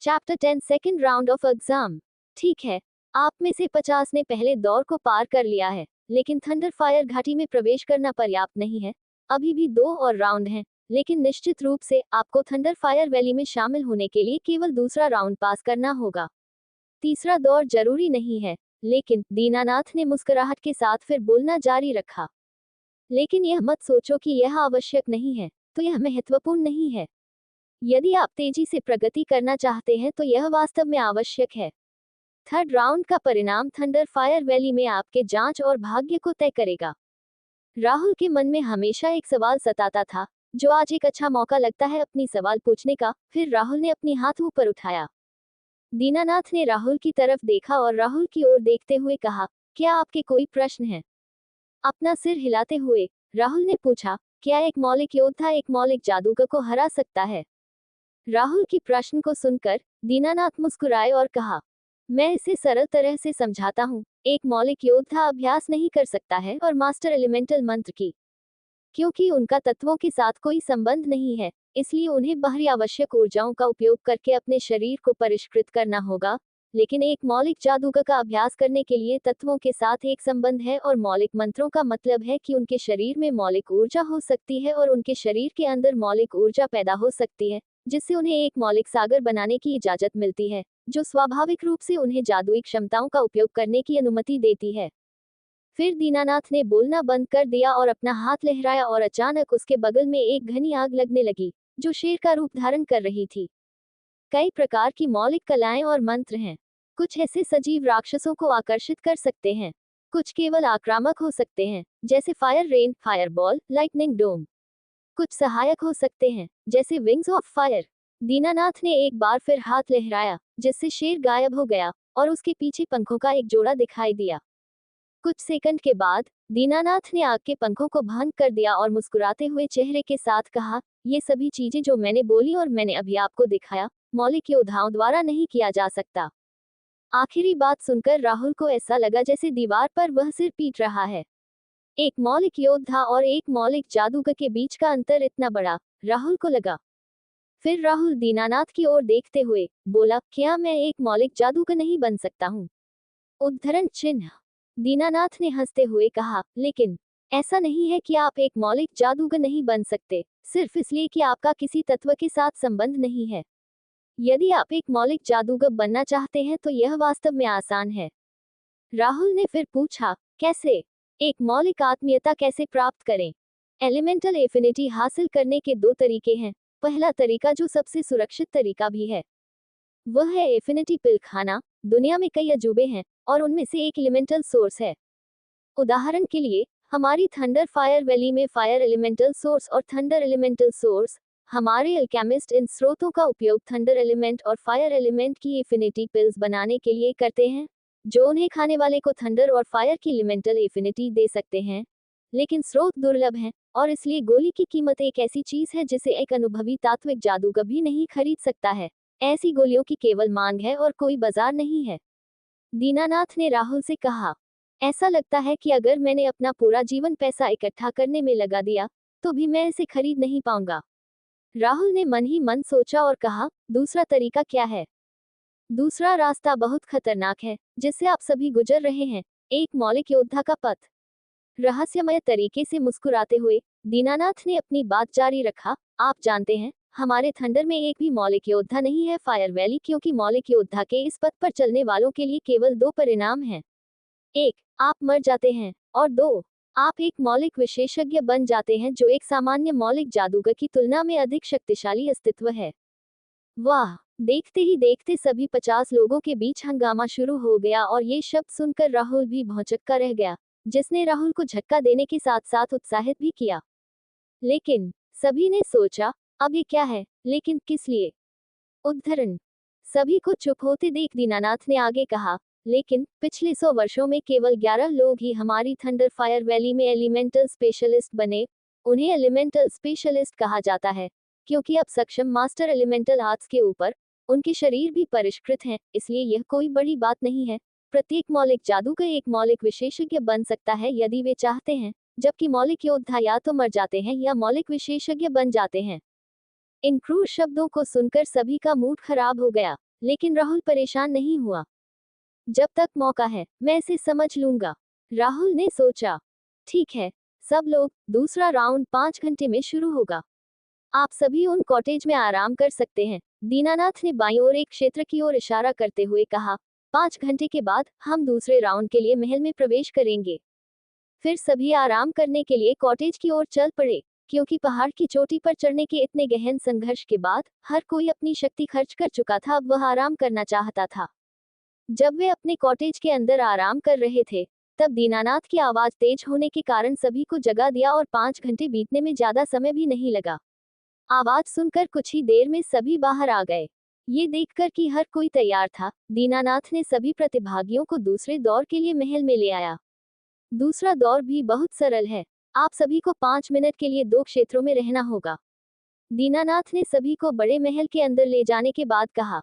Chapter 10 second round of exam. ठीक है, आप में से 50 ने पहले दौर को पार कर लिया है, लेकिन थंडर फायर घाटी में प्रवेश करना पर्याप्त नहीं है। अभी भी 2 और राउंड हैं, लेकिन निश्चित रूप से आपको थंडर फायर वैली में शामिल होने के लिए केवल दूसरा राउंड पास करना होगा। तीसरा दौर जरूरी नहीं है, लेकिन दीनानाथ ने मुस्कुराहट के साथ फिर बोलना जारी रखा। लेकिन यह मत सोचो कि यह आवश्यक नहीं है, तो यह महत्वपूर्ण नहीं है। यदि आप तेजी से प्रगति करना चाहते हैं तो यह वास्तव में आवश्यक है। थर्ड राउंड का परिणाम थंडर फायर वैली में आपके जांच और भाग्य को तय करेगा। राहुल के मन में हमेशा एक सवाल सताता था, जो आज एक अच्छा मौका लगता है अपनी सवाल पूछने का। फिर राहुल ने अपनी हाथ ऊपर उठाया। दीनानाथ ने राहुल की तरफ देखा और राहुल की ओर देखते हुए कहा, क्या आपके कोई प्रश्न है? अपना सिर हिलाते हुए राहुल ने पूछा, क्या एक मौलिक योद्धा एक मौलिक जादूगर को हरा सकता है? राहुल की प्रश्न को सुनकर दीनानाथ मुस्कुराए और कहा, मैं इसे सरल तरह से समझाता हूँ। एक मौलिक योद्धा अभ्यास नहीं कर सकता है और मास्टर एलिमेंटल मंत्र की, क्योंकि उनका तत्वों के साथ कोई संबंध नहीं है, इसलिए उन्हें बाहरी आवश्यक ऊर्जाओं का उपयोग करके अपने शरीर को परिष्कृत करना होगा। लेकिन एक मौलिक जादूगर का अभ्यास करने के लिए तत्वों के साथ एक संबंध है, और मौलिक मंत्रों का मतलब है कि उनके शरीर में मौलिक ऊर्जा हो सकती है और उनके शरीर के अंदर मौलिक ऊर्जा पैदा हो सकती है, जिससे उन्हें एक मौलिक सागर बनाने की इजाजत मिलती है, जो स्वाभाविक रूप से उन्हें जादुई क्षमताओं का उपयोग करने की अनुमति देती है। फिर दीनानाथ ने बोलना बंद कर दिया और अपना हाथ लहराया और अचानक उसके बगल में एक घनी आग लगने लगी, जो शेर का रूप धारण कर रही थी। कई प्रकार की मौलिक कलाएं और मंत्र हैं। कुछ ऐसे सजीव राक्षसों को आकर्षित कर सकते हैं, कुछ केवल आक्रामक हो सकते हैं, जैसे fire rain, fire ball, lightning dome. कुछ सहायक हो सकते हैं, जैसे विंग्स ऑफ फायर। दीनानाथ ने एक बार फिर हाथ लहराया, जिससे शेर गायब हो गया और उसके पीछे पंखों का एक जोड़ा दिखाई दिया। कुछ सेकंड के बाद दीनानाथ ने आग के पंखों को भंग कर दिया और मुस्कुराते हुए चेहरे के साथ कहा, ये सभी चीजें जो मैंने बोली और मैंने अभी आपको दिखाया, मौलिक योद्धाओं द्वारा नहीं किया जा सकता। आखिरी बात सुनकर राहुल को ऐसा लगा जैसे दीवार पर वह सिर पीट रहा है। एक मौलिक योद्धा और एक मौलिक जादूगर के बीच का अंतर इतना बड़ा, राहुल को लगा। फिर राहुल दीनानाथ की ओर देखते हुए बोला, क्या मैं एक मौलिक जादूगर नहीं बन सकता हूँ? उद्धरण चिन्ह। दीनानाथ ने हंसते हुए कहा, लेकिन ऐसा नहीं है कि आप एक मौलिक जादूगर नहीं बन सकते, सिर्फ इसलिए कि आपका किसी तत्व के साथ संबंध नहीं है। यदि आप एक मौलिक जादूगर बनना चाहते हैं तो यह वास्तव में आसान है। राहुल ने फिर पूछा, कैसे? एक मौलिक आत्मीयता कैसे प्राप्त करें? एलिमेंटल एफिनिटी हासिल करने के 2 तरीके हैं। पहला तरीका, जो सबसे सुरक्षित तरीका भी है, वह है एफिनिटी पिल खाना। दुनिया में कई अजूबे हैं और उनमें से एक एलिमेंटल सोर्स है। उदाहरण के लिए, हमारी थंडर फायर वैली में फायर एलिमेंटल सोर्स और थंडर एलिमेंटल सोर्स। हमारे अल्केमिस्ट इन स्रोतों का उपयोग थंडर एलिमेंट और फायर एलिमेंट की एफिनिटी पिल्स बनाने के लिए करते हैं, जो उन्हें खाने वाले को थंडर और फायर की एलिमेंटल एफिनिटी दे सकते हैं। लेकिन स्रोत दुर्लभ हैं, और इसलिए गोली की कीमत एक ऐसी चीज है जिसे एक अनुभवी तात्विक जादूगर भी नहीं खरीद सकता है। ऐसी गोलियों की केवल मांग है और कोई बाजार नहीं है। दीनानाथ ने राहुल से कहा, ऐसा लगता है कि अगर मैंने अपना पूरा जीवन पैसा इकट्ठा करने में लगा दिया, तो भी मैं इसे खरीद नहीं पाऊंगा। राहुल ने मन ही मन सोचा और कहा, दूसरा तरीका क्या है? दूसरा रास्ता बहुत खतरनाक है, जिससे आप सभी गुजर रहे हैं, एक मौलिक योद्धा का पथ। रहस्यमय तरीके से मुस्कुराते हुए दीनानाथ ने अपनी बात जारी रखा, आप जानते हैं, हमारे थंडर में एक भी मौलिक योद्धा नहीं है फायर वैली, क्योंकि मौलिक योद्धा के इस पथ पर चलने वालों के लिए केवल 2 परिणाम हैं। 1, आप मर जाते हैं, और 2, आप एक मौलिक विशेषज्ञ बन जाते हैं, जो एक सामान्य मौलिक जादूगर की तुलना में अधिक शक्तिशाली अस्तित्व है। वाह! देखते ही देखते सभी 50 लोगों के बीच हंगामा शुरू हो गया और ये शब्द सुनकर राहुल भी भौंचक्का रह गया, जिसने राहुल को झटका देने के साथ साथ उत्साहित भी किया। लेकिन सभी ने सोचा, अब ये क्या है, लेकिन किस लिए? उद्धरण। सभी को चुप होते देख दीनानाथ ने आगे कहा, लेकिन पिछले 100 वर्षों में केवल 11 लोग ही हमारी थंडर फायर वैली में एलिमेंटल स्पेशलिस्ट बने। उन्हें एलिमेंटल स्पेशलिस्ट कहा जाता है, क्योंकि अब सक्षम मास्टर एलिमेंटल आर्ट्स के ऊपर उनके शरीर भी परिष्कृत हैं, इसलिए यह कोई बड़ी बात नहीं है। प्रत्येक मौलिक जादूगर एक मौलिक विशेषज्ञ बन सकता है यदि वे चाहते हैं, जबकि मौलिक योद्धा या तो मर जाते हैं या मौलिक विशेषज्ञ बन जाते हैं। इन क्रूर शब्दों को सुनकर सभी का मूड खराब हो गया, लेकिन राहुल परेशान नहीं हुआ। जब तक मौका है मैं इसे समझ लूंगा, राहुल ने सोचा। ठीक है सब लोग, दूसरा राउंड 5 घंटे में शुरू होगा। आप सभी उन कॉटेज में आराम कर सकते हैं। दीनानाथ ने बाईं ओर एक क्षेत्र की ओर इशारा करते हुए कहा। 5 घंटे के बाद हम दूसरे राउंड के लिए महल में प्रवेश करेंगे। फिर सभी आराम करने के लिए कॉटेज की ओर चल पड़े, क्योंकि पहाड़ की चोटी पर चढ़ने के इतने गहन संघर्ष के बाद हर कोई अपनी शक्ति खर्च कर चुका था। अब वह आराम करना चाहता था। जब वे अपने कॉटेज के अंदर आराम कर रहे थे, तब दीनानाथ की आवाज तेज होने के कारण सभी को जगा दिया और 5 घंटे बीतने में ज्यादा समय भी नहीं लगा। आवाज सुनकर कुछ ही देर में सभी बाहर आ गए। ये देखकर कि हर कोई तैयार था, दीनानाथ ने सभी प्रतिभागियों को दूसरे दौर के लिए महल में ले आया। दूसरा दौर भी बहुत सरल है। आप सभी को 5 मिनट के लिए 2 क्षेत्रों में रहना होगा। दीनानाथ ने सभी को बड़े महल के अंदर ले जाने के बाद कहा।